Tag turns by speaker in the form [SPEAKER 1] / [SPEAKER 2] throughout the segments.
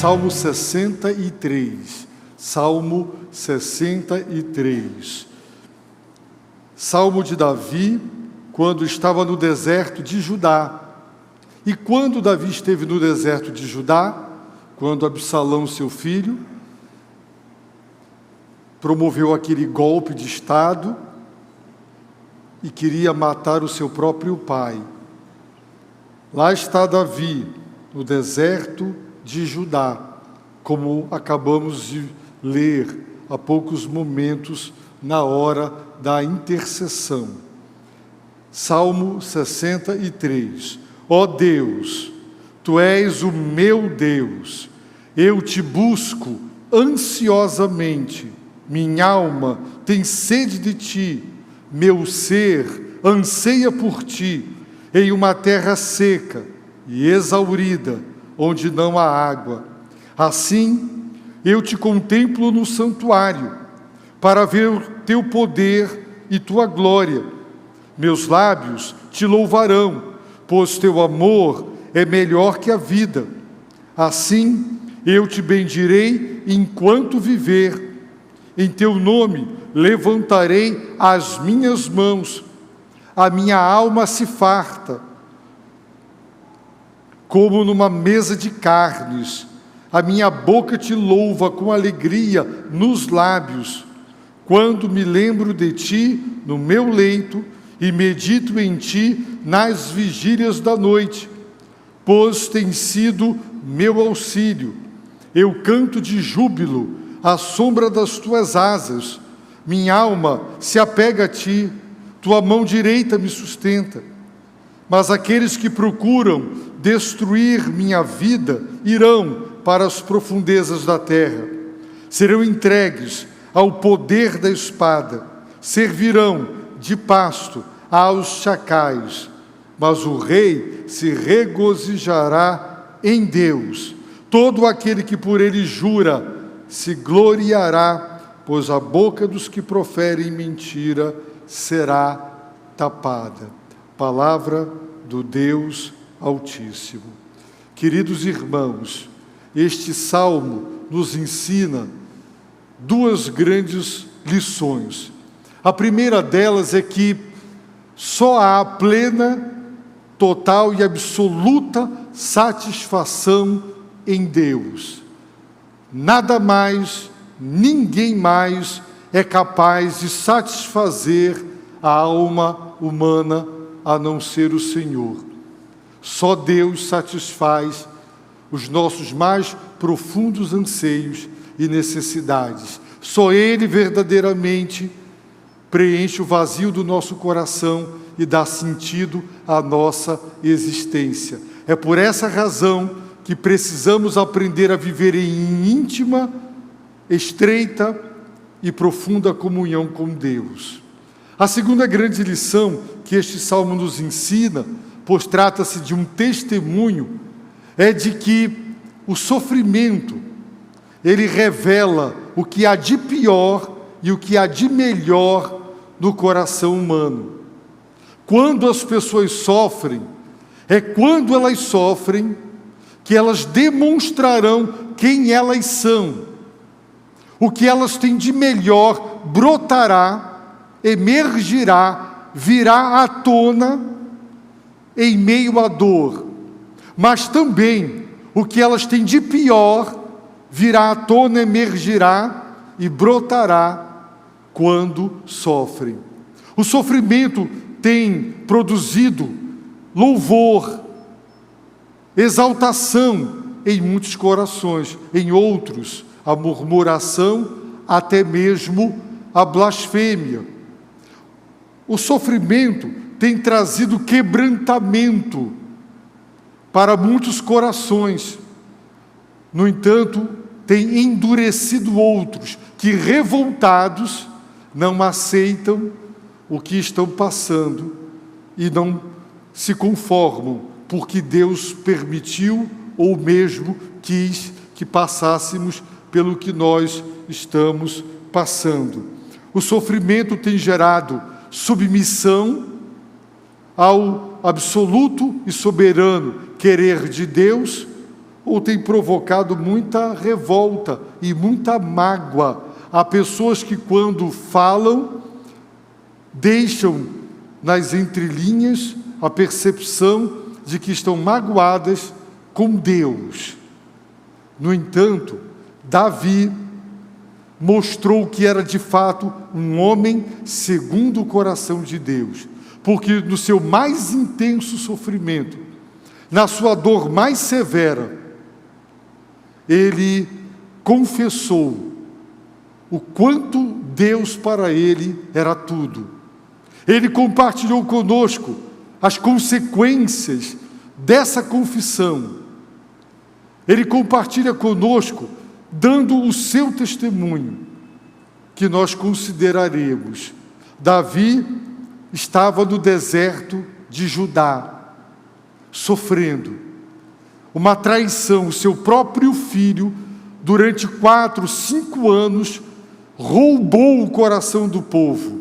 [SPEAKER 1] Salmo 63. Salmo 63. Salmo de Davi, quando estava no deserto de Judá. E quando Davi esteve no deserto de Judá, quando Absalão, seu filho, promoveu aquele golpe de Estado e queria matar o seu próprio pai. Lá está Davi, no deserto de Judá, como acabamos de ler há poucos momentos, na hora da intercessão. Salmo 63. Ó Deus, Tu és o meu Deus, eu te busco ansiosamente, minha alma tem sede de Ti, meu ser anseia por Ti, em uma terra seca e exaurida, onde não há água. Assim, eu te contemplo no santuário, para ver o Teu poder e Tua glória. Meus lábios te louvarão, pois Teu amor é melhor que a vida. Assim, eu te bendirei enquanto viver. Em Teu nome levantarei as minhas mãos. A minha alma se farta, como numa mesa de carnes. A minha boca te louva com alegria nos lábios, quando me lembro de Ti no meu leito e medito em Ti nas vigílias da noite, pois tem sido meu auxílio. Eu canto de júbilo à sombra das Tuas asas. Minha alma se apega a Ti, Tua mão direita me sustenta. Mas aqueles que procuram destruir minha vida irão para as profundezas da terra. Serão entregues ao poder da espada, servirão de pasto aos chacais. Mas o rei se regozijará em Deus. Todo aquele que por ele jura se gloriará, pois a boca dos que proferem mentira será tapada. Palavra do Deus Altíssimo. Queridos irmãos, este salmo nos ensina duas grandes lições. A primeira delas é que só há plena, total e absoluta satisfação em Deus. Nada mais, ninguém mais é capaz de satisfazer a alma humana a não ser o Senhor. Só Deus satisfaz os nossos mais profundos anseios e necessidades. Só Ele verdadeiramente preenche o vazio do nosso coração e dá sentido à nossa existência. É por essa razão que precisamos aprender a viver em íntima, estreita e profunda comunhão com Deus. A segunda grande lição que este salmo nos ensina, pois trata-se de um testemunho, é de que o sofrimento, ele revela o que há de pior e o que há de melhor no coração humano. Quando as pessoas sofrem, é quando elas sofrem que elas demonstrarão quem elas são. O que elas têm de melhor brotará, emergirá, virá à tona em meio à dor. Mas também o que elas têm de pior virá à tona, emergirá e brotará quando sofrem. O sofrimento tem produzido louvor, exaltação em muitos corações, em outros a murmuração, até mesmo a blasfêmia. O sofrimento tem trazido quebrantamento para muitos corações. No entanto, tem endurecido outros que, revoltados, não aceitam o que estão passando e não se conformam, porque Deus permitiu ou mesmo quis que passássemos pelo que nós estamos passando. O sofrimento tem gerado submissão ao absoluto e soberano querer de Deus, ou tem provocado muita revolta e muita mágoa. Há pessoas que, quando falam, deixam nas entrelinhas a percepção de que estão magoadas com Deus. No entanto, Davi mostrou que era de fato um homem segundo o coração de Deus, porque no seu mais intenso sofrimento, na sua dor mais severa, ele confessou o quanto Deus para ele era tudo. Ele compartilhou conosco as consequências dessa confissão. Ele compartilha conosco, dando o seu testemunho, que nós consideraremos. Davi estava no deserto de Judá, sofrendo uma traição. O seu próprio filho, durante 4, 5 anos, roubou o coração do povo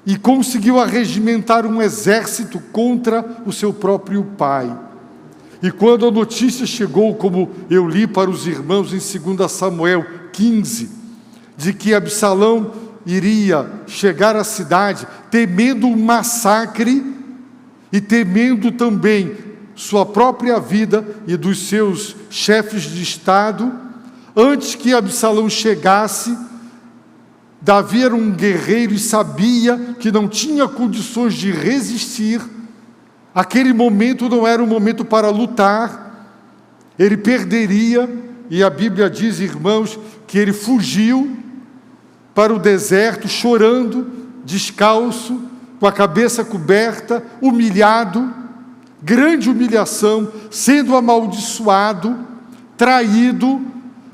[SPEAKER 1] e conseguiu arregimentar um exército contra o seu próprio pai. E quando a notícia chegou, como eu li para os irmãos em 2 Samuel 15, de que Absalão iria chegar à cidade, temendo um massacre e temendo também sua própria vida e dos seus chefes de estado, antes que Absalão chegasse, Davi era um guerreiro e sabia que não tinha condições de resistir. Aquele momento não era um momento para lutar, ele perderia, e a Bíblia diz, irmãos, que ele fugiu para o deserto, chorando, descalço, com a cabeça coberta, humilhado, grande humilhação, sendo amaldiçoado, traído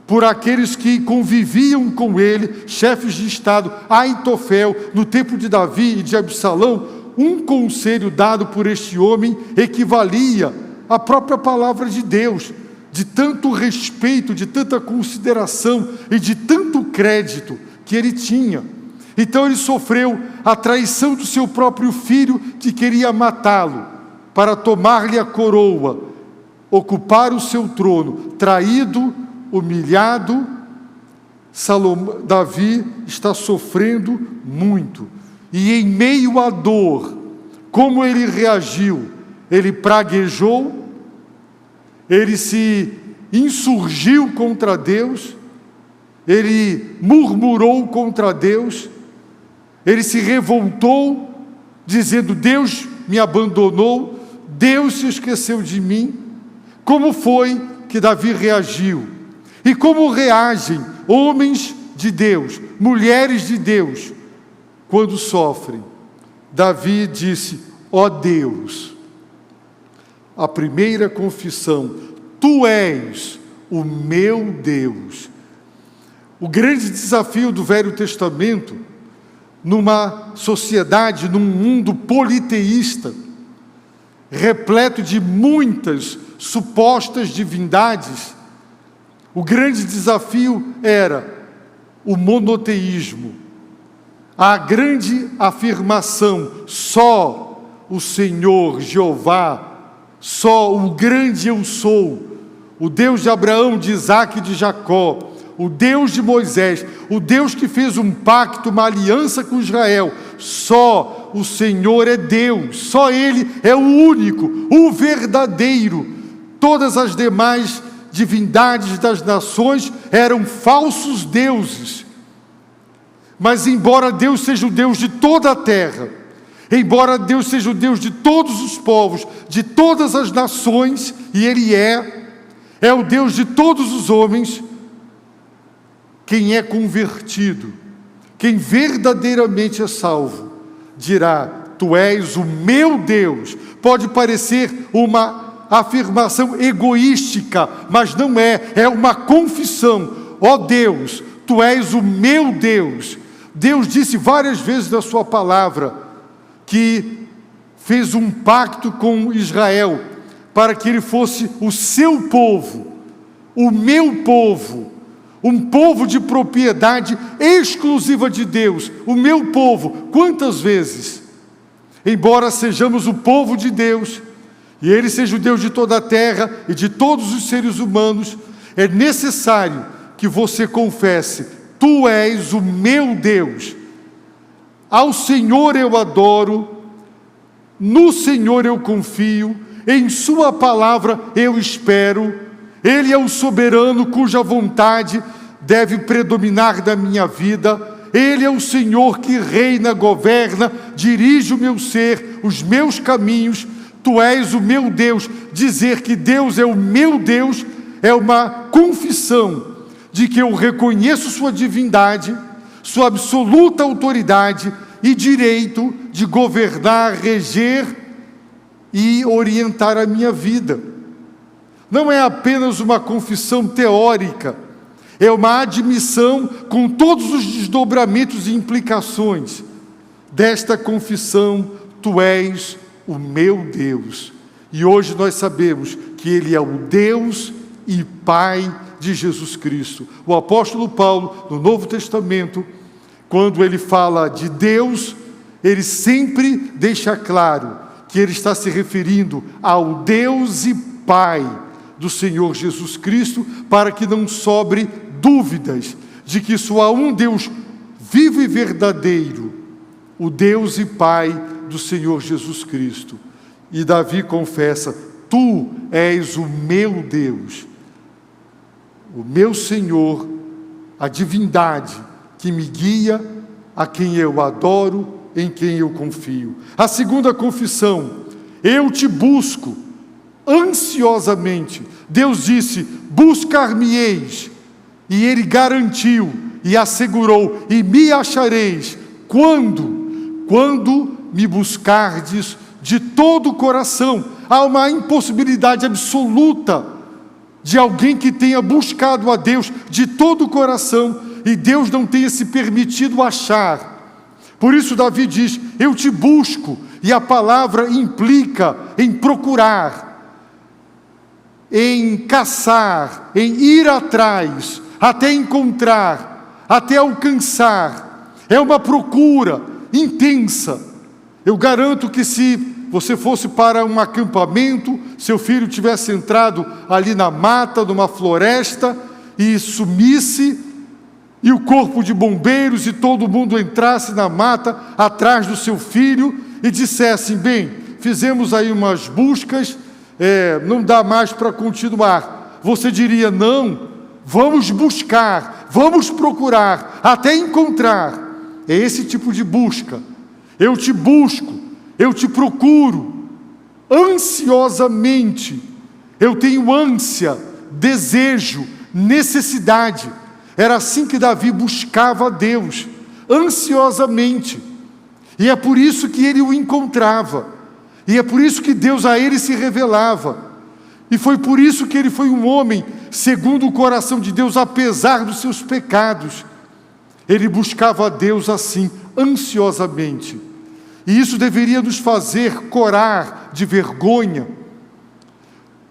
[SPEAKER 1] por aqueles que conviviam com ele, chefes de estado. Aitofel, no tempo de Davi e de Absalão, um conselho dado por este homem equivalia à própria palavra de Deus, de tanto respeito, de tanta consideração e de tanto crédito que ele tinha. Então ele sofreu a traição do seu próprio filho, que queria matá-lo para tomar-lhe a coroa, ocupar o seu trono. Traído, humilhado, Davi está sofrendo muito. E em meio à dor, como ele reagiu? Ele praguejou, ele se insurgiu contra Deus, ele murmurou contra Deus, ele se revoltou, dizendo: Deus me abandonou, Deus se esqueceu de mim. Como foi que Davi reagiu? E como reagem homens de Deus, mulheres de Deus, quando sofrem? Davi disse: ó Deus, a primeira confissão, Tu és o meu Deus. O grande desafio do Velho Testamento, numa sociedade, num mundo politeísta, repleto de muitas supostas divindades, o grande desafio era o monoteísmo, a grande afirmação: só o Senhor Jeová, só o grande eu sou, o Deus de Abraão, de Isaque e de Jacó, o Deus de Moisés, o Deus que fez um pacto, uma aliança com Israel. Só o Senhor é Deus, só Ele é o único, o verdadeiro. Todas as demais divindades das nações eram falsos deuses. Mas embora Deus seja o Deus de toda a terra, embora Deus seja o Deus de todos os povos, de todas as nações, e Ele é o Deus de todos os homens, quem é convertido, quem verdadeiramente é salvo, dirá: Tu és o meu Deus. Pode parecer uma afirmação egoística, mas não é, é uma confissão. Ó Deus, Tu és o meu Deus. Deus disse várias vezes na sua palavra que fez um pacto com Israel para que ele fosse o seu povo, o meu povo, um povo de propriedade exclusiva de Deus. O meu povo. Quantas vezes, embora sejamos o povo de Deus, e Ele seja o Deus de toda a terra e de todos os seres humanos, é necessário que você confesse: Tu és o meu Deus. Ao Senhor eu adoro, no Senhor eu confio, em Sua palavra eu espero. Ele é o soberano cuja vontade deve predominar na minha vida. Ele é o Senhor que reina, governa, dirige o meu ser, os meus caminhos. Tu és o meu Deus. Dizer que Deus é o meu Deus é uma confissão de que eu reconheço Sua divindade, Sua absoluta autoridade e direito de governar, reger e orientar a minha vida. Não é apenas uma confissão teórica, é uma admissão com todos os desdobramentos e implicações desta confissão: Tu és o meu Deus. E hoje nós sabemos que Ele é o Deus e Pai de Jesus Cristo. O apóstolo Paulo, no Novo Testamento, quando ele fala de Deus, ele sempre deixa claro que ele está se referindo ao Deus e Pai do Senhor Jesus Cristo, para que não sobre dúvidas de que só há um Deus vivo e verdadeiro, o Deus e Pai do Senhor Jesus Cristo. E Davi confessa: Tu és o meu Deus, o meu Senhor, a divindade que me guia, a quem eu adoro, em quem eu confio. A segunda confissão: eu te busco ansiosamente. Deus disse: buscar-me-eis. E Ele garantiu e assegurou: e me achareis. Quando? Quando me buscardes de todo o coração. Há uma impossibilidade absoluta de alguém que tenha buscado a Deus de todo o coração e Deus não tenha se permitido achar. Por isso Davi diz: eu te busco, e a palavra implica em procurar, em caçar, em ir atrás, até encontrar, até alcançar. É uma procura intensa. Eu garanto que se você fosse para um acampamento, seu filho tivesse entrado ali na mata, numa floresta, e sumisse, e o corpo de bombeiros e todo mundo entrasse na mata atrás do seu filho e dissessem: bem, fizemos aí umas buscas, não dá mais para continuar. Você diria: não, vamos buscar, vamos procurar, até encontrar. É esse tipo de busca. Eu te busco, eu te procuro, ansiosamente. Eu tenho ânsia, desejo, necessidade. Era assim que Davi buscava a Deus, ansiosamente. E é por isso que ele o encontrava. E é por isso que Deus a ele se revelava. E foi por isso que ele foi um homem segundo o coração de Deus, apesar dos seus pecados. Ele buscava a Deus assim, ansiosamente. E isso deveria nos fazer corar de vergonha,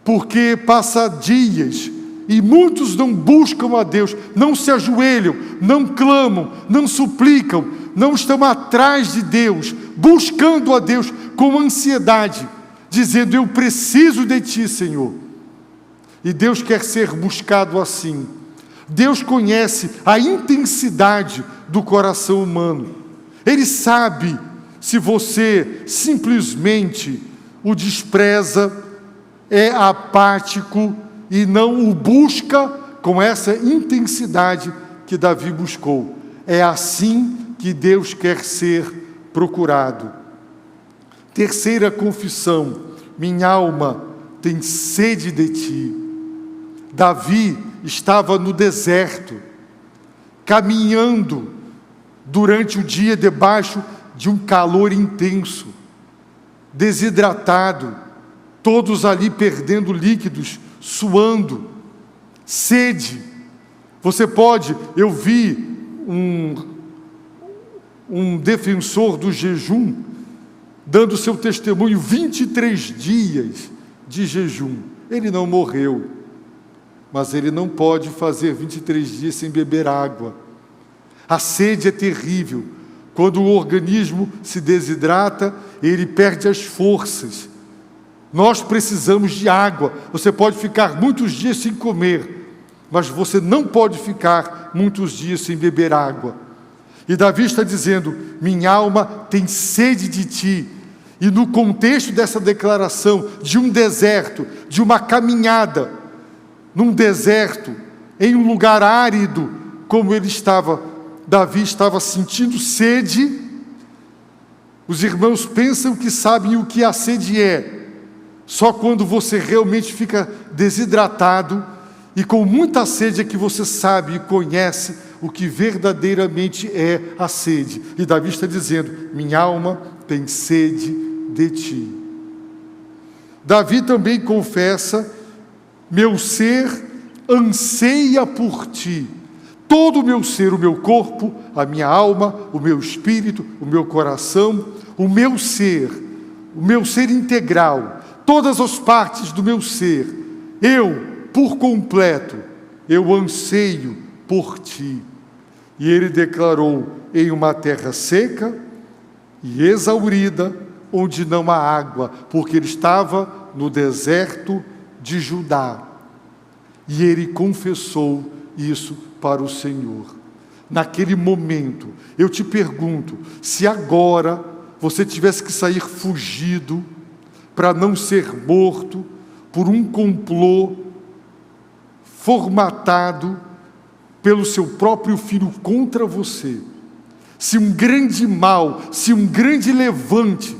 [SPEAKER 1] porque passa dias e muitos não buscam a Deus, não se ajoelham, não clamam, não suplicam, não estão atrás de Deus, buscando a Deus com ansiedade, dizendo: eu preciso de Ti, Senhor. E Deus quer ser buscado assim. Deus conhece a intensidade do coração humano. Ele sabe se você simplesmente o despreza, é apático e não o busca com essa intensidade que Davi buscou. É assim que Deus quer ser procurado. Terceira confissão: minha alma tem sede de Ti. Davi estava no deserto, caminhando durante o dia debaixo de um calor intenso, desidratado, todos ali perdendo líquidos, suando, sede. Você pode, eu vi um defensor do jejum dando seu testemunho, 23 dias de jejum. Ele não morreu, mas ele não pode fazer 23 dias sem beber água. A sede é terrível. Quando o organismo se desidrata, ele perde as forças. Nós precisamos de água. Você pode ficar muitos dias sem comer, mas você não pode ficar muitos dias sem beber água. E Davi está dizendo: minha alma tem sede de ti. E no contexto dessa declaração, de um deserto, de uma caminhada, num deserto, em um lugar árido, como ele estava, Davi estava sentindo sede. Os irmãos pensam que sabem o que a sede é. Só quando você realmente fica desidratado e com muita sede é que você sabe e conhece o que verdadeiramente é a sede. E Davi está dizendo: minha alma tem sede de ti. Davi também confessa: meu ser anseia por ti. Todo o meu ser, o meu corpo, a minha alma, o meu espírito, o meu coração, o meu ser integral, todas as partes do meu ser, eu, por completo, eu anseio por ti. E ele declarou: em uma terra seca e exaurida, onde não há água, porque ele estava no deserto de Judá. E ele confessou isso para o Senhor. Naquele momento, eu te pergunto, se agora você tivesse que sair fugido para não ser morto por um complô formatado pelo seu próprio filho contra você, se um grande mal, se um grande levante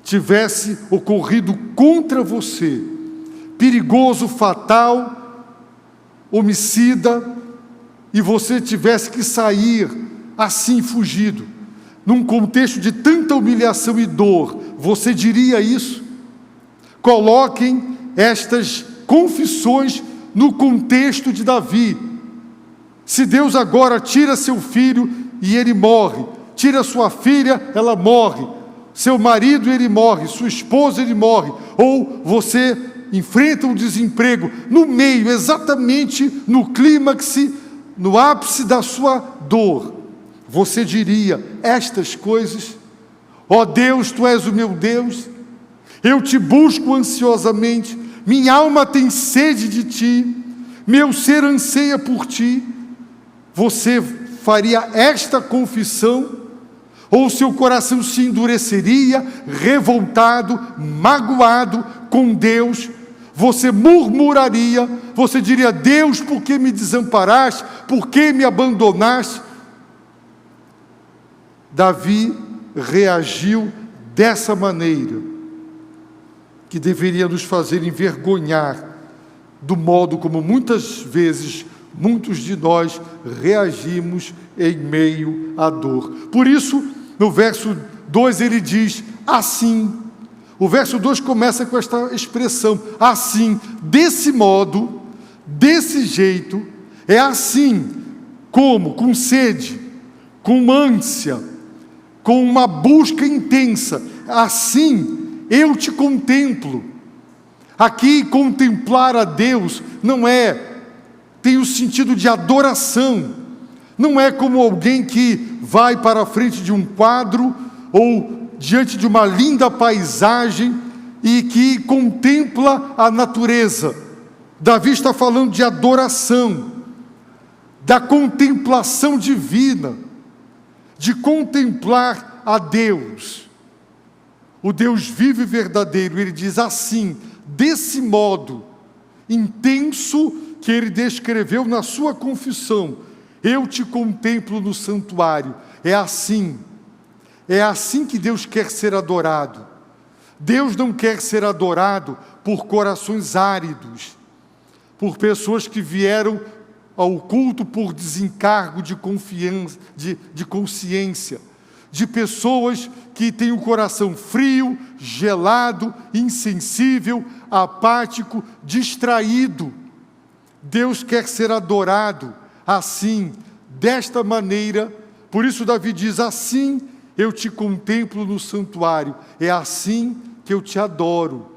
[SPEAKER 1] tivesse ocorrido contra você, perigoso, fatal, homicida, e você tivesse que sair assim fugido, num contexto de tanta humilhação e dor, você diria isso? Coloquem estas confissões no contexto de Davi. Se Deus agora tira seu filho e ele morre, tira sua filha, ela morre, seu marido, ele morre, sua esposa, ele morre, ou você enfrenta um desemprego no meio, exatamente no clímax, no ápice da sua dor, você diria estas coisas: ó Deus, tu és o meu Deus, eu te busco ansiosamente, minha alma tem sede de ti, meu ser anseia por ti. Você faria esta confissão, ou seu coração se endureceria, revoltado, magoado com Deus? Você murmuraria, você diria: Deus, por que me desamparaste? Por que me abandonaste? Davi reagiu dessa maneira, que deveria nos fazer envergonhar do modo como muitas vezes muitos de nós reagimos em meio à dor. Por isso, no verso 2 ele diz: assim. O verso 2 começa com esta expressão: assim, desse modo, desse jeito, é assim como, com sede, com ânsia, com uma busca intensa, assim eu te contemplo. Aqui, contemplar a Deus tem o sentido de adoração, não é como alguém que vai para a frente de um quadro ou diante de uma linda paisagem e que contempla a natureza. Davi está falando de adoração, da contemplação divina, de contemplar a Deus, o Deus vivo e verdadeiro. Ele diz assim, desse modo intenso que ele descreveu na sua confissão: eu te contemplo no santuário. É assim que Deus quer ser adorado. Deus não quer ser adorado por corações áridos, por pessoas que vieram ao culto por desencargo de confiança, de consciência, de pessoas que têm o coração frio, gelado, insensível, apático, distraído. Deus quer ser adorado assim, desta maneira. Por isso Davi diz: assim eu te contemplo no santuário, é assim que eu te adoro,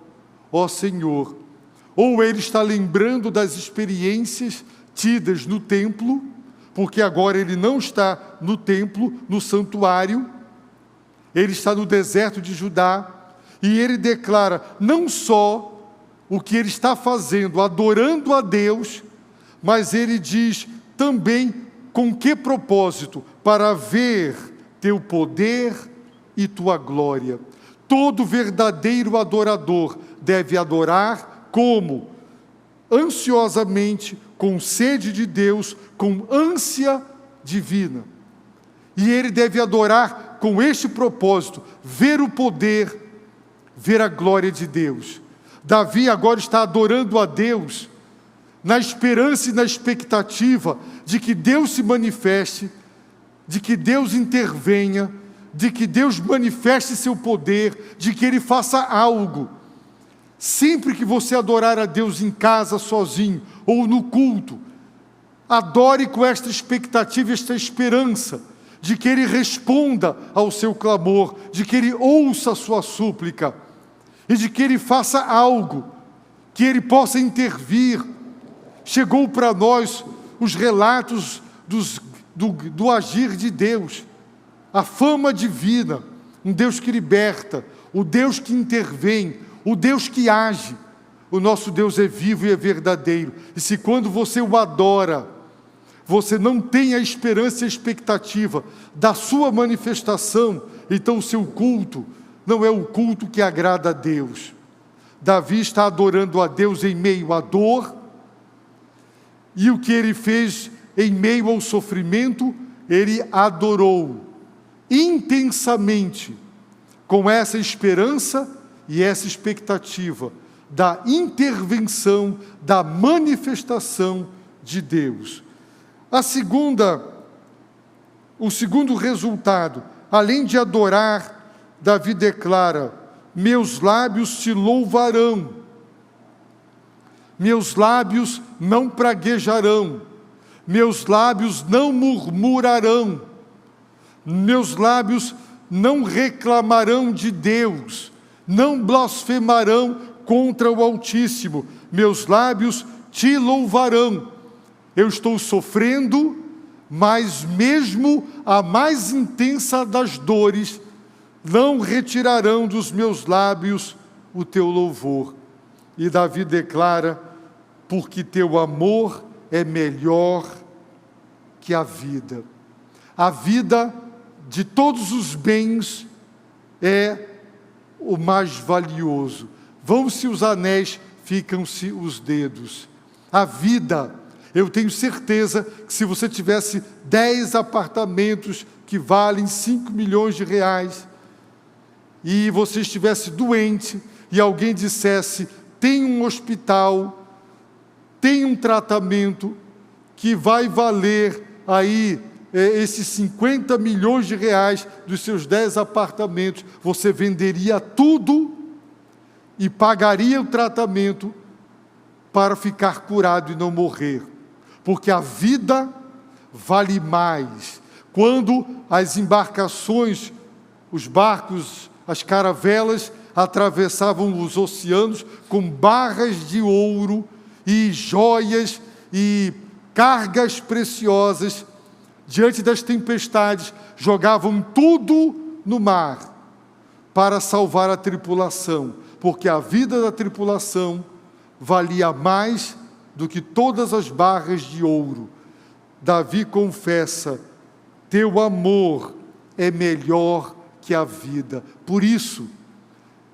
[SPEAKER 1] ó Senhor. Ou ele está lembrando das experiências tidas no templo, porque agora ele não está no templo, no santuário, ele está no deserto de Judá, E ele declara não só o que ele está fazendo, adorando a Deus, mas ele diz também com que propósito? Para ver teu poder e tua glória. Todo verdadeiro adorador deve adorar como? Ansiosamente, com sede de Deus, com ânsia divina. E ele deve adorar com este propósito, ver o poder, ver a glória de Deus. Davi agora está adorando a Deus, na esperança e na expectativa de que Deus se manifeste, de que Deus intervenha, de que Deus manifeste seu poder, de que Ele faça algo. Sempre que você adorar a Deus em casa, sozinho, ou no culto, adore com esta expectativa, esta esperança, de que Ele responda ao seu clamor, de que Ele ouça a sua súplica, e de que Ele faça algo, que Ele possa intervir. Chegou para nós os relatos do agir de Deus, a fama divina, um Deus que liberta, o Deus que intervém, o Deus que age. O nosso Deus é vivo e é verdadeiro. E se quando você o adora, você não tem a esperança e a expectativa da sua manifestação, então o seu culto não é um culto que agrada a Deus. Davi está adorando a Deus em meio à dor, e o que ele fez em meio ao sofrimento, ele adorou intensamente, com essa esperança e essa expectativa da intervenção, da manifestação de Deus. O segundo resultado, além de adorar, Davi declara: meus lábios te louvarão, meus lábios não praguejarão, meus lábios não murmurarão, meus lábios não reclamarão de Deus, não blasfemarão contra o Altíssimo, meus lábios te louvarão. Eu estou sofrendo, mas mesmo a mais intensa das dores, não retirarão dos meus lábios o teu louvor. E Davi declara: porque teu amor é melhor que a vida. A vida de todos os bens é o mais valioso. Vão-se os anéis, ficam-se os dedos. A vida, eu tenho certeza que se você tivesse 10 apartamentos que valem 5 milhões de reais, e você estivesse doente, e alguém dissesse: tem um hospital, tem um tratamento que vai valer aí esses 50 milhões de reais dos seus 10 apartamentos, você venderia tudo e pagaria o tratamento para ficar curado e não morrer, porque a vida vale mais. Quando as embarcações, os barcos, as caravelas atravessavam os oceanos com barras de ouro e joias e cargas preciosas, diante das tempestades, jogavam tudo no mar para salvar a tripulação, porque a vida da tripulação valia mais do que todas as barras de ouro. Davi confessa: teu amor é melhor que a vida. Por isso,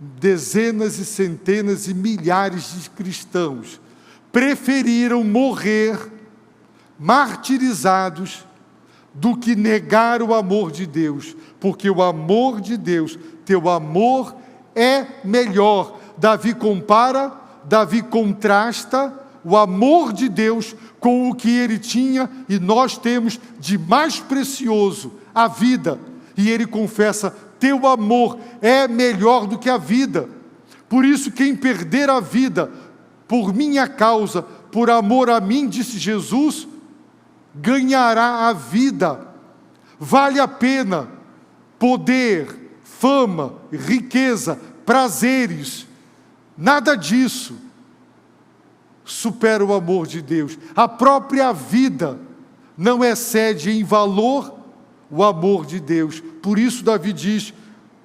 [SPEAKER 1] dezenas e centenas e milhares de cristãos preferiram morrer martirizados do que negar o amor de Deus, porque o amor de Deus, teu amor é melhor. Davi compara, Davi contrasta o amor de Deus com o que ele tinha e nós temos de mais precioso, a vida. E ele confessa: teu amor é melhor do que a vida. Por isso, quem perder a vida por minha causa, por amor a mim, disse Jesus, ganhará a vida. Vale a pena poder, fama, riqueza, prazeres, nada disso supera o amor de Deus. A própria vida não excede em valor o amor de Deus. Por isso Davi diz: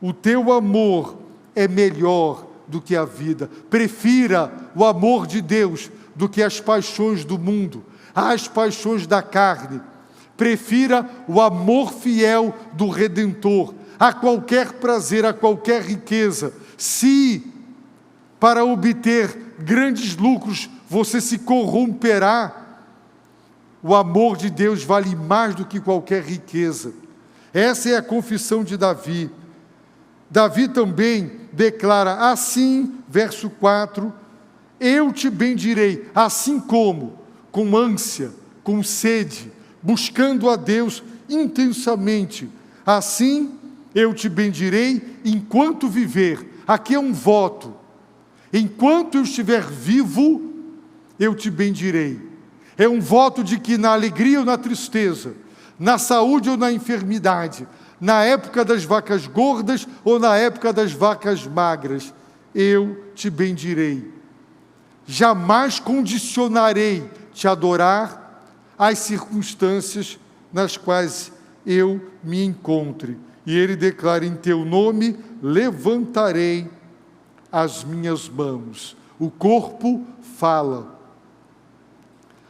[SPEAKER 1] o teu amor é melhor do que a vida. Prefira o amor de Deus do que as paixões do mundo, as paixões da carne. Prefira o amor fiel do Redentor a qualquer prazer, a qualquer riqueza. Se para obter grandes lucros você se corromperá, o amor de Deus vale mais do que qualquer riqueza. Essa é a confissão de Davi. Davi também declara assim, verso 4, eu te bendirei, assim como, com ânsia, com sede, buscando a Deus intensamente. Assim, eu te bendirei enquanto viver. Aqui é um voto. Enquanto eu estiver vivo, eu te bendirei. É um voto de que na alegria ou na tristeza, na saúde ou na enfermidade, na época das vacas gordas ou na época das vacas magras, eu te bendirei. Jamais condicionarei te adorar às circunstâncias nas quais eu me encontre. E ele declara, em teu nome levantarei as minhas mãos. O corpo fala.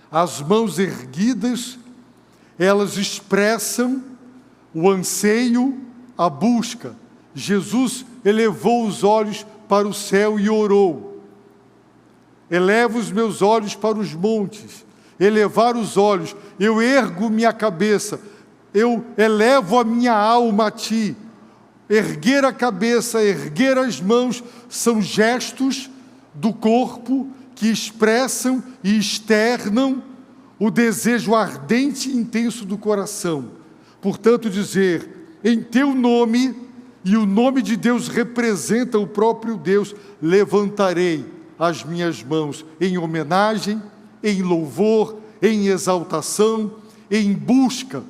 [SPEAKER 1] As mãos erguidas, elas expressam o anseio, a busca. Jesus elevou os olhos para o céu e orou. Elevo os meus olhos para os montes. Elevar os olhos, eu ergo minha cabeça, eu elevo a minha alma a ti. Erguer a cabeça, erguer as mãos, são gestos do corpo que expressam e externam o desejo ardente e intenso do coração. Portanto, dizer, em teu nome, e o nome de Deus representa o próprio Deus, levantarei as minhas mãos em homenagem, em louvor, em exaltação, em busca.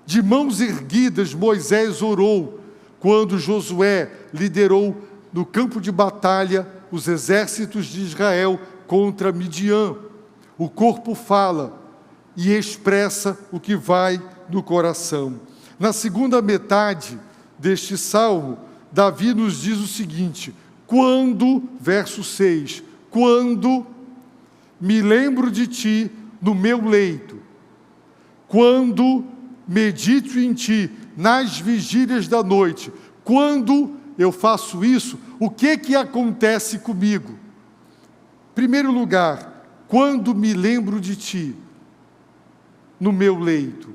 [SPEAKER 1] De mãos erguidas, Moisés orou quando Josué liderou no campo de batalha os exércitos de Israel contra Midian. O corpo fala e expressa o que vai no coração. Na segunda metade deste salmo, Davi nos diz o seguinte, quando, verso 6, quando me lembro de ti no meu leito, quando medito em ti nas vigílias da noite, quando eu faço isso, o que acontece comigo? Em primeiro lugar, quando me lembro de ti no meu leito,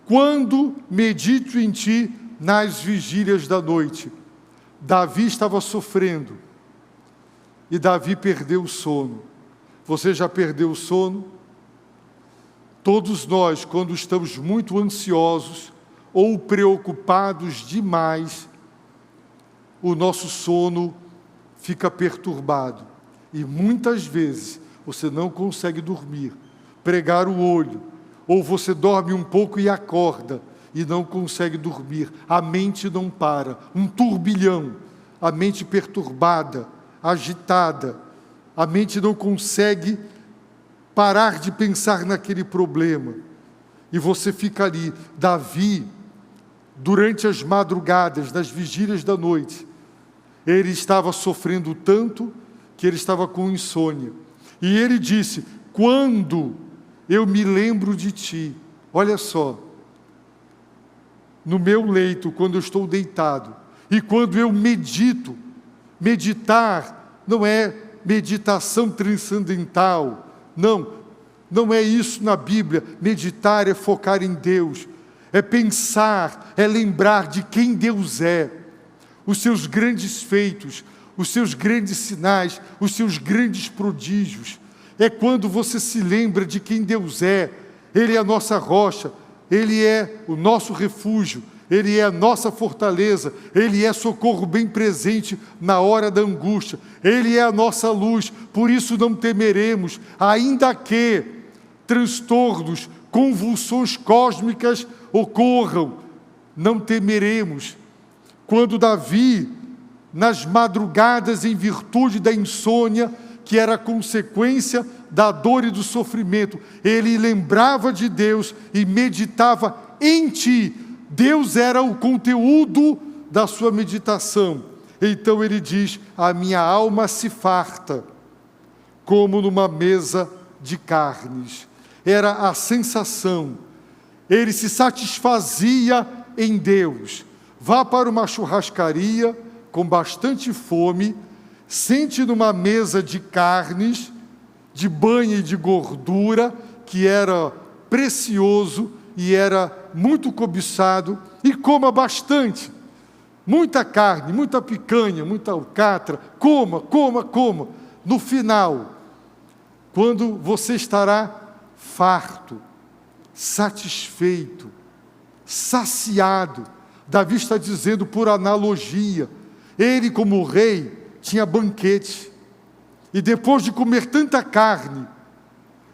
[SPEAKER 1] quando medito em ti nas vigílias da noite. Davi estava sofrendo e Davi perdeu o sono. Você já perdeu o sono? Todos nós, quando estamos muito ansiosos ou preocupados demais, o nosso sono fica perturbado. E muitas vezes você não consegue dormir, pregar o olho, ou você dorme um pouco e acorda e não consegue dormir. A mente não para, um turbilhão, a mente perturbada, agitada, a mente não consegue parar de pensar naquele problema. E você fica ali. Davi, durante as madrugadas, nas vigílias da noite, ele estava sofrendo tanto que ele estava com insônia. E ele disse, quando eu me lembro de ti, olha só, no meu leito, quando eu estou deitado, e quando eu medito, meditar não é meditação transcendental, não é isso na Bíblia. Meditar é focar em Deus, é pensar, é lembrar de quem Deus é, os seus grandes feitos, os seus grandes sinais, os seus grandes prodígios. É quando você se lembra de quem Deus é. Ele é a nossa rocha, Ele é o nosso refúgio, Ele é a nossa fortaleza, Ele é socorro bem presente na hora da angústia, Ele é a nossa luz, por isso não temeremos, ainda que transtornos, convulsões cósmicas ocorram, não temeremos. Quando Davi, nas madrugadas, em virtude da insônia, que era consequência da dor e do sofrimento, ele lembrava de Deus e meditava em ti. Deus era o conteúdo da sua meditação. Então ele diz: a minha alma se farta, como numa mesa de carnes. Era a sensação. Ele se satisfazia em Deus. Vá para uma churrascaria com bastante fome, sente numa mesa de carnes, de banha e de gordura, que era precioso e era muito cobiçado, e coma bastante. Muita carne, muita picanha, muita alcatra. Coma, coma, coma. No final, quando você estará farto, satisfeito, saciado, Davi está dizendo por analogia, ele como rei tinha banquete, e depois de comer tanta carne,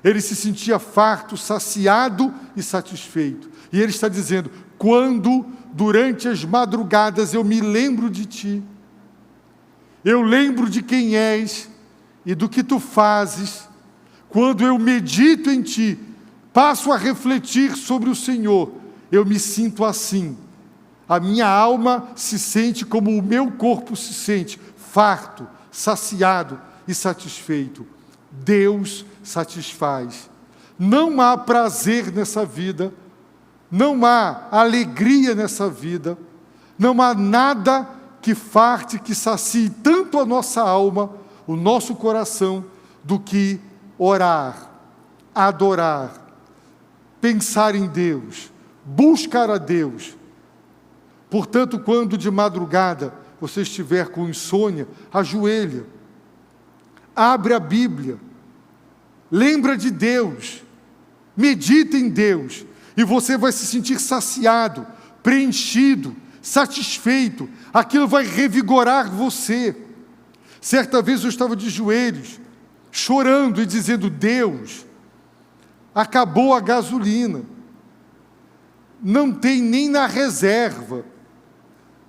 [SPEAKER 1] ele se sentia farto, saciado e satisfeito. E ele está dizendo: quando durante as madrugadas eu me lembro de ti, eu lembro de quem és e do que tu fazes, quando eu medito em ti, passo a refletir sobre o Senhor, eu me sinto assim. A minha alma se sente como o meu corpo se sente, farto, saciado e satisfeito. Deus satisfaz. Não há prazer nessa vida, não há alegria nessa vida, não há nada que farte, que sacie tanto a nossa alma, o nosso coração, do que orar, adorar, pensar em Deus, buscar a Deus. Portanto, quando de madrugada você estiver com insônia, ajoelha, abre a Bíblia, lembra de Deus, medita em Deus, e você vai se sentir saciado, preenchido, satisfeito. Aquilo vai revigorar você. Certa vez eu estava de joelhos, chorando e dizendo: Deus, acabou a gasolina, não tem nem na reserva,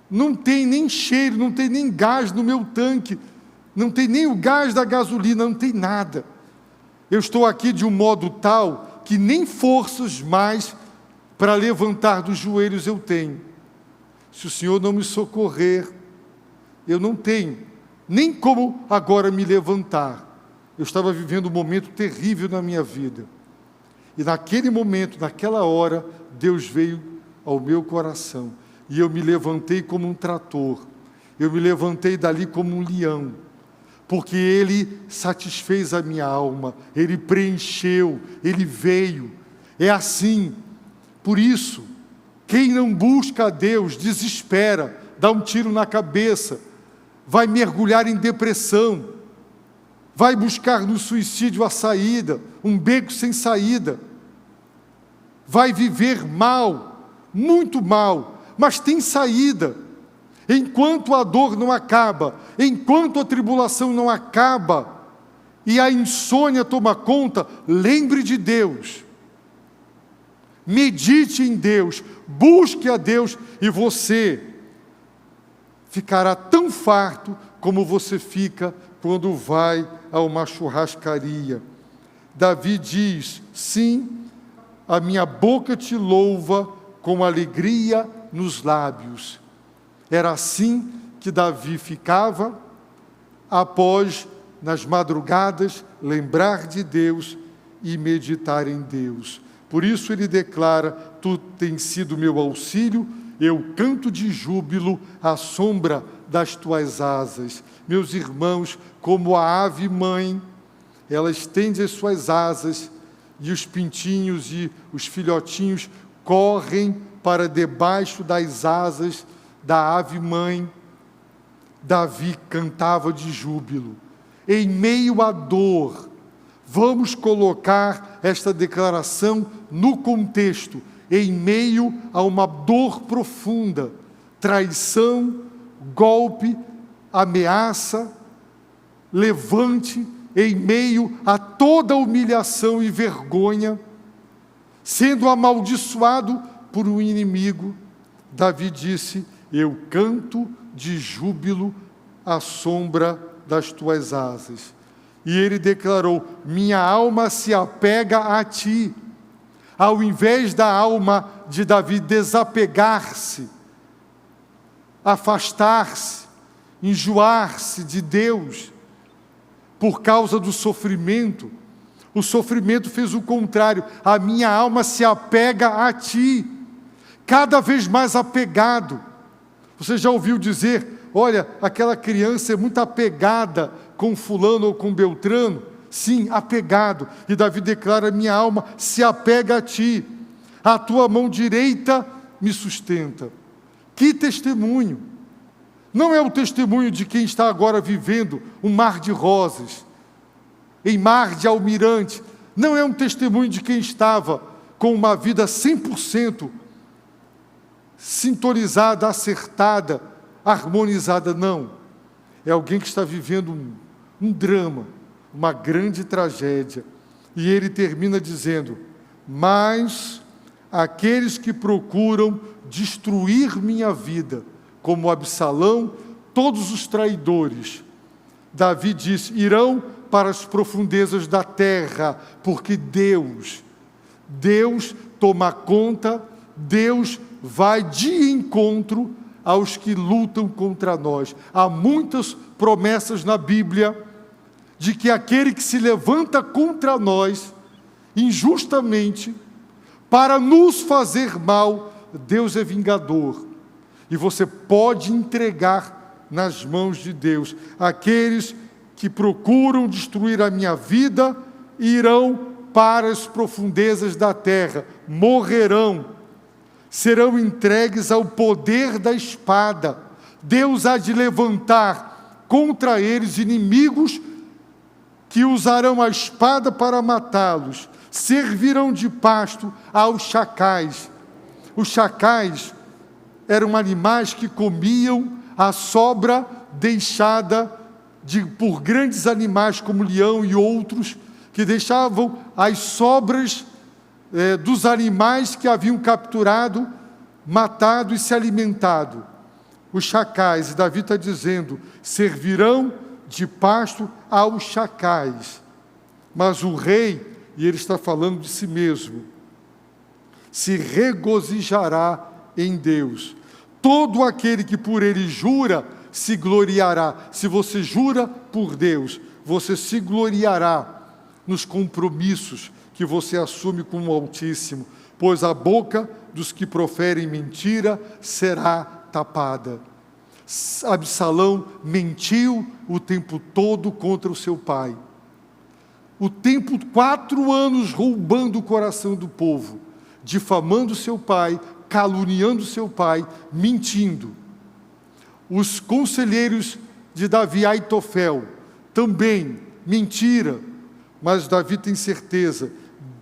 [SPEAKER 1] não tem nem cheiro, não tem nem gás no meu tanque, não tem nem o gás da gasolina, não tem nada. Eu estou aqui de um modo tal que nem forças mais para levantar dos joelhos eu tenho. Se o Senhor não me socorrer, eu não tenho nem como agora me levantar. Eu estava vivendo um momento terrível na minha vida. E naquele momento, naquela hora, Deus veio ao meu coração. E eu me levantei como um trator. Eu me levantei dali como um leão. Porque Ele satisfez a minha alma. Ele preencheu. Ele veio. É assim. Por isso, quem não busca a Deus, desespera, dá um tiro na cabeça, vai mergulhar em depressão, vai buscar no suicídio a saída, um beco sem saída, vai viver mal, muito mal, mas tem saída. Enquanto a dor não acaba, enquanto a tribulação não acaba, e a insônia toma conta, lembre de Deus, medite em Deus, busque a Deus, e você ficará tão farto como você fica quando vai a uma churrascaria. Davi diz: sim, a minha boca te louva com alegria nos lábios. Era assim que Davi ficava após, nas madrugadas, lembrar de Deus e meditar em Deus. Por isso ele declara: tu tens sido meu auxílio, eu canto de júbilo à sombra das tuas asas. Meus irmãos, como a ave mãe, ela estende as suas asas, e os pintinhos e os filhotinhos correm para debaixo das asas da ave mãe. Davi cantava de júbilo. Em meio à dor, vamos colocar esta declaração no contexto, em meio a uma dor profunda, traição, golpe, ameaça, levante, em meio a toda humilhação e vergonha, sendo amaldiçoado por um inimigo, Davi disse: eu canto de júbilo à sombra das tuas asas. E ele declarou: minha alma se apega a ti. Ao invés da alma de Davi desapegar-se, afastar-se, enjoar-se de Deus por causa do sofrimento. O sofrimento fez o contrário. A minha alma se apega a Ti, cada vez mais apegado. Você já ouviu dizer, olha, aquela criança é muito apegada com fulano ou com Beltrano? Sim, apegado. E Davi declara, minha alma se apega a Ti. A Tua mão direita me sustenta. Que testemunho! Não é o testemunho de quem está agora vivendo um mar de rosas, em mar de almirante. Não é um testemunho de quem estava com uma vida 100% sintonizada, acertada, harmonizada. Não. É alguém que está vivendo um drama, uma grande tragédia. E ele termina dizendo, mas aqueles que procuram destruir minha vida, como Absalão, todos os traidores. Davi diz, irão para as profundezas da terra, porque Deus toma conta, Deus vai de encontro aos que lutam contra nós. Há muitas promessas na Bíblia de que aquele que se levanta contra nós, injustamente, para nos fazer mal, Deus é vingador. E você pode entregar nas mãos de Deus. Aqueles que procuram destruir a minha vida irão para as profundezas da terra, morrerão, serão entregues ao poder da espada. Deus há de levantar contra eles inimigos que usarão a espada para matá-los, servirão de pasto aos chacais. Os chacais eram animais que comiam a sobra deixada por grandes animais como leão e outros, que deixavam as sobras dos animais que haviam capturado, matado e se alimentado. Os chacais, e Davi está dizendo, servirão de pasto aos chacais. Mas o rei, e ele está falando de si mesmo, se regozijará em Deus. Todo aquele que por ele jura, se gloriará. Se você jura por Deus, você se gloriará nos compromissos que você assume com o Altíssimo, pois a boca dos que proferem mentira será tapada. Absalão mentiu o tempo todo contra o seu pai. 4 anos roubando o coração do povo, difamando seu pai, caluniando seu pai, mentindo. Os conselheiros de Davi, Aitofel, também mentira, mas Davi tem certeza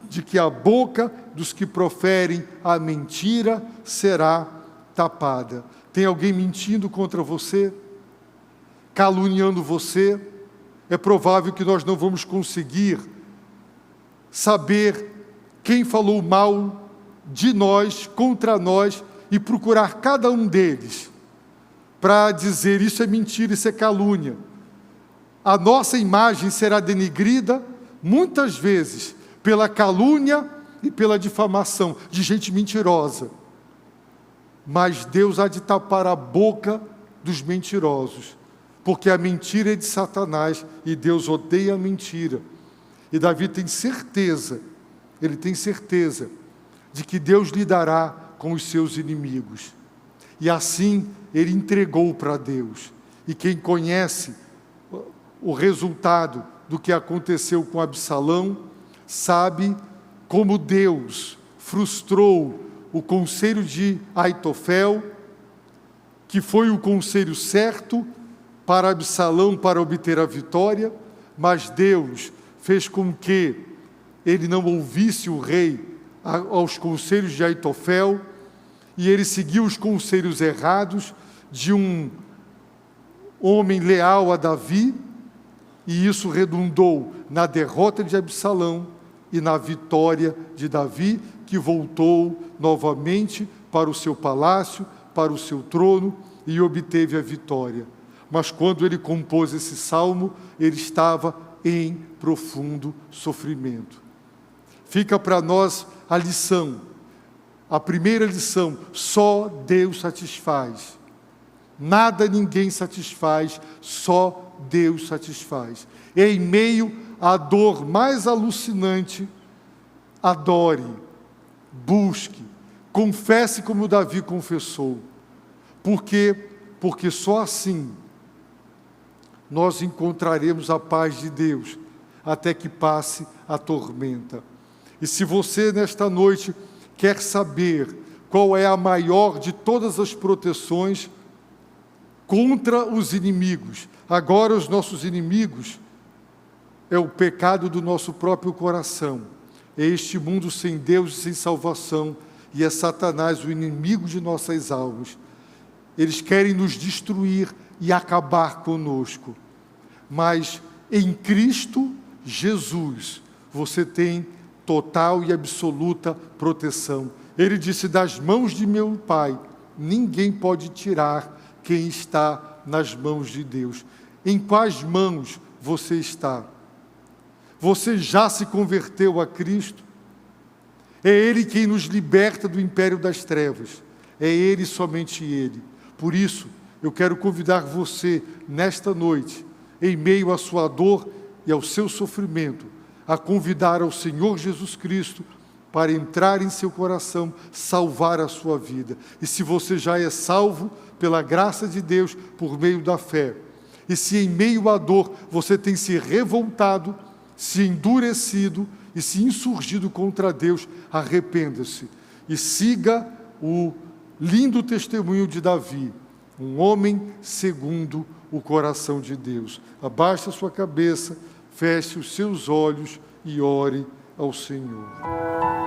[SPEAKER 1] de que a boca dos que proferem a mentira será tapada. Tem alguém mentindo contra você? Caluniando você? É provável que nós não vamos conseguir saber quem falou mal de nós, contra nós, e procurar cada um deles para dizer isso é mentira, isso é calúnia. A nossa imagem será denegrida muitas vezes pela calúnia e pela difamação de gente mentirosa. Mas Deus há de tapar a boca dos mentirosos, porque a mentira é de Satanás e Deus odeia a mentira. E Davi tem certeza, ele tem certeza de que Deus lidará com os seus inimigos. E assim ele entregou para Deus. E quem conhece o resultado do que aconteceu com Absalão, sabe como Deus frustrou o conselho de Aitofel, que foi o conselho certo para Absalão para obter a vitória, mas Deus fez com que ele não ouvisse o rei aos conselhos de Aitofel, e ele seguiu os conselhos errados de um homem leal a Davi, e isso redundou na derrota de Absalão e na vitória de Davi, que voltou novamente para o seu palácio, para o seu trono, e obteve a vitória. Mas quando ele compôs esse salmo, ele estava em profundo sofrimento. Fica para nós a lição, a primeira lição: só Deus satisfaz. Nada ninguém satisfaz, só Deus satisfaz. Em meio à dor mais alucinante, adore, busque, confesse como Davi confessou. Por quê? Porque só assim nós encontraremos a paz de Deus, até que passe a tormenta. E se você, nesta noite, quer saber qual é a maior de todas as proteções contra os inimigos, agora os nossos inimigos é o pecado do nosso próprio coração, é este mundo sem Deus e sem salvação, e é Satanás o inimigo de nossas almas. Eles querem nos destruir e acabar conosco. Mas em Cristo Jesus, você tem total e absoluta proteção. Ele disse: das mãos de meu Pai, ninguém pode tirar quem está nas mãos de Deus. Em quais mãos você está? Você já se converteu a Cristo? É Ele quem nos liberta do império das trevas. É Ele, somente Ele. Por isso, eu quero convidar você, nesta noite, em meio à sua dor e ao seu sofrimento, a convidar ao Senhor Jesus Cristo para entrar em seu coração, salvar a sua vida. E se você já é salvo pela graça de Deus, por meio da fé, e se em meio à dor você tem se revoltado, se endurecido e se insurgido contra Deus, arrependa-se e siga o lindo testemunho de Davi, um homem segundo o coração de Deus. Abaixe a sua cabeça, feche os seus olhos e ore ao Senhor.